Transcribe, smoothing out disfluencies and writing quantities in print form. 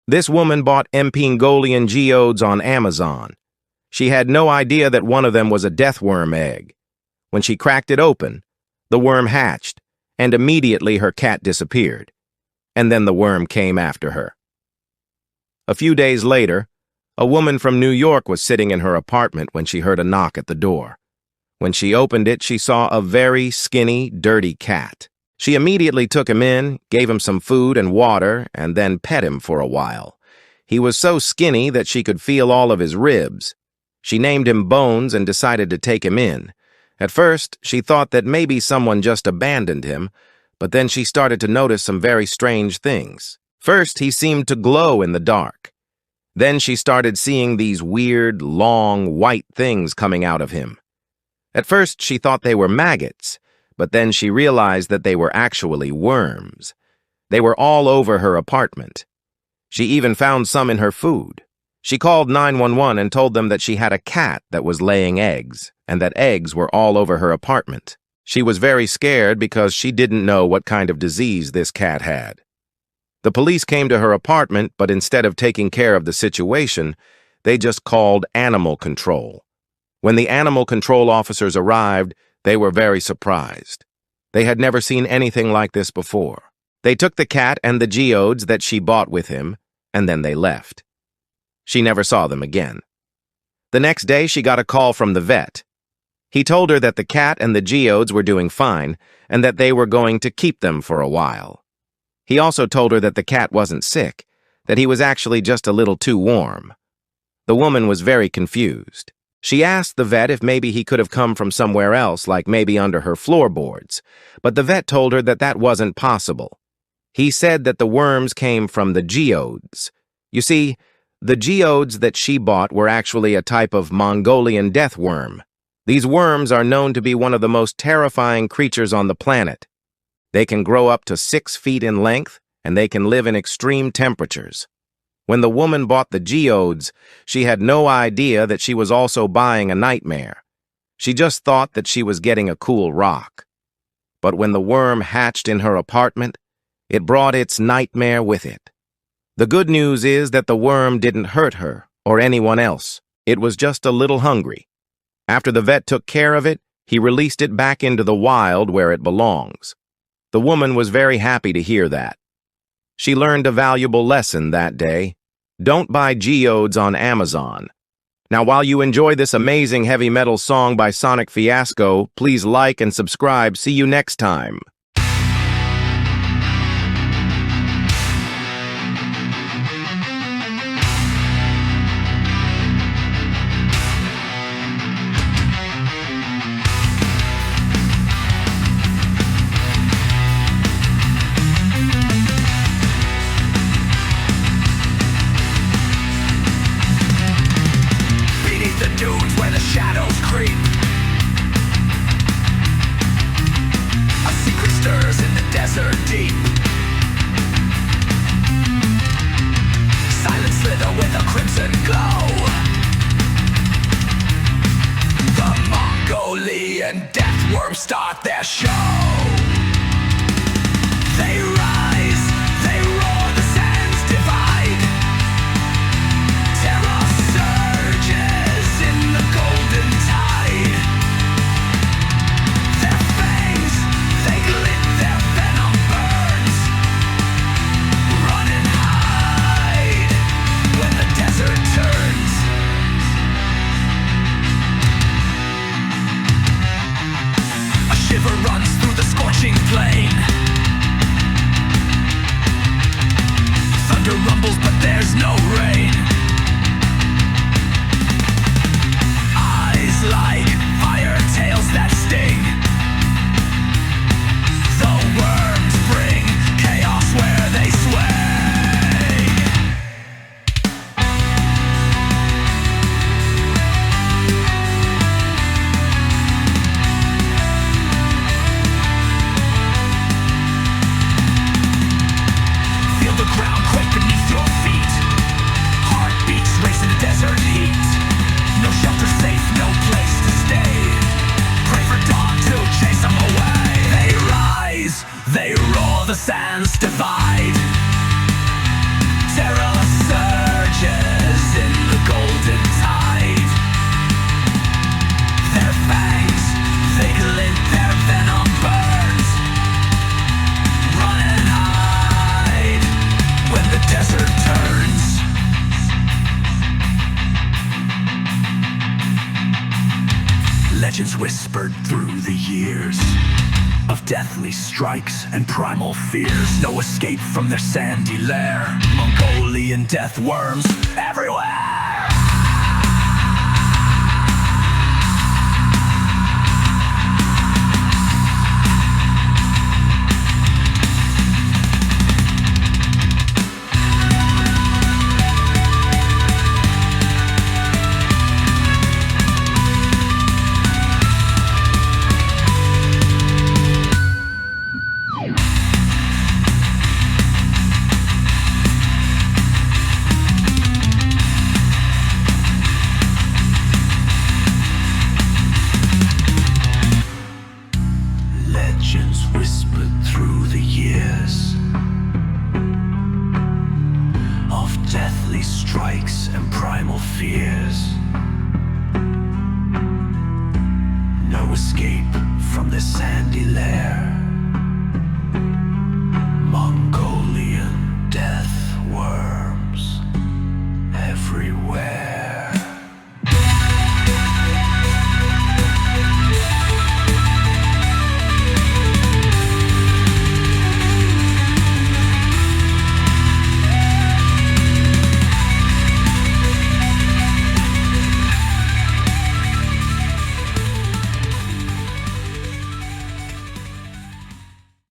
This woman bought Mongolian geodes on Amazon. She had no idea that one of them was a deathworm egg. When she cracked it open, the worm hatched, and immediately her cat disappeared. And then the worm came after her. A few days later, a woman from New York was sitting in her apartment when she heard a knock at the door. When she opened it, she saw a very skinny, dirty cat. She immediately took him in, gave him some food and water, and then pet him for a while. He was so skinny that she could feel all of his ribs. She named him Bones and decided to take him in. At first, she thought that maybe someone just abandoned him, but then she started to notice some very strange things. First, he seemed to glow in the dark. Then she started seeing these weird, long, white things coming out of him. At first, she thought they were maggots, but then she realized that they were actually worms. They were all over her apartment. She even found some in her food. She called 911 and told them that she had a cat that was laying eggs, and that eggs were all over her apartment. She was very scared because she didn't know what kind of disease this cat had. The police came to her apartment, but instead of taking care of the situation, they just called animal control. When the animal control officers arrived, they were very surprised. They had never seen anything like this before. They took the cat and the geodes that she bought with him, and then they left. She never saw them again. The next day, she got a call from the vet. He told her that the cat and the geodes were doing fine, and that they were going to keep them for a while. He also told her that the cat wasn't sick, that he was actually just a little too warm. The woman was very confused. She asked the vet if maybe he could have come from somewhere else, like maybe under her floorboards, but the vet told her that that wasn't possible. He said that the worms came from the geodes. You see, the geodes that she bought were actually a type of Mongolian death worm. These worms are known to be one of the most terrifying creatures on the planet. They can grow up to 6 feet in length, and they can live in extreme temperatures. When the woman bought the geodes, she had no idea that she was also buying a nightmare. She just thought that she was getting a cool rock. But when the worm hatched in her apartment, it brought its nightmare with it. The good news is that the worm didn't hurt her or anyone else. It was just a little hungry. After the vet took care of it, he released it back into the wild where it belongs. The woman was very happy to hear that. She learned a valuable lesson that day. Don't buy geodes on Amazon. Now, while you enjoy this amazing heavy metal song by Sonic Fiasco, please like and subscribe. See you next time. With a crimson glow, the Mongolian death worms start their show. They rise, they roar, the sands divide. Terror surges in the golden tide. Their fangs, they glit, their venom burns. Run and hide when the desert turns. A shiver runs through the scorching plain. Thunder rumbles, but there's no rain. Eyes like fire, tails that sting. The worms bring chaos where they sway. Feel the ground quake beneath your feet. Heartbeats race in desert heat. No shelter safe, no place to stay. Pray for dawn to chase them away. They rise, they roar, the sands divide. Terror Legends whispered through the years of deathly strikes and primal fears. No escape from their sandy lair. Mongolian death worms everywhere. Legends whispered through the years of deathly strikes and primal fears. No escape from the sandy lair.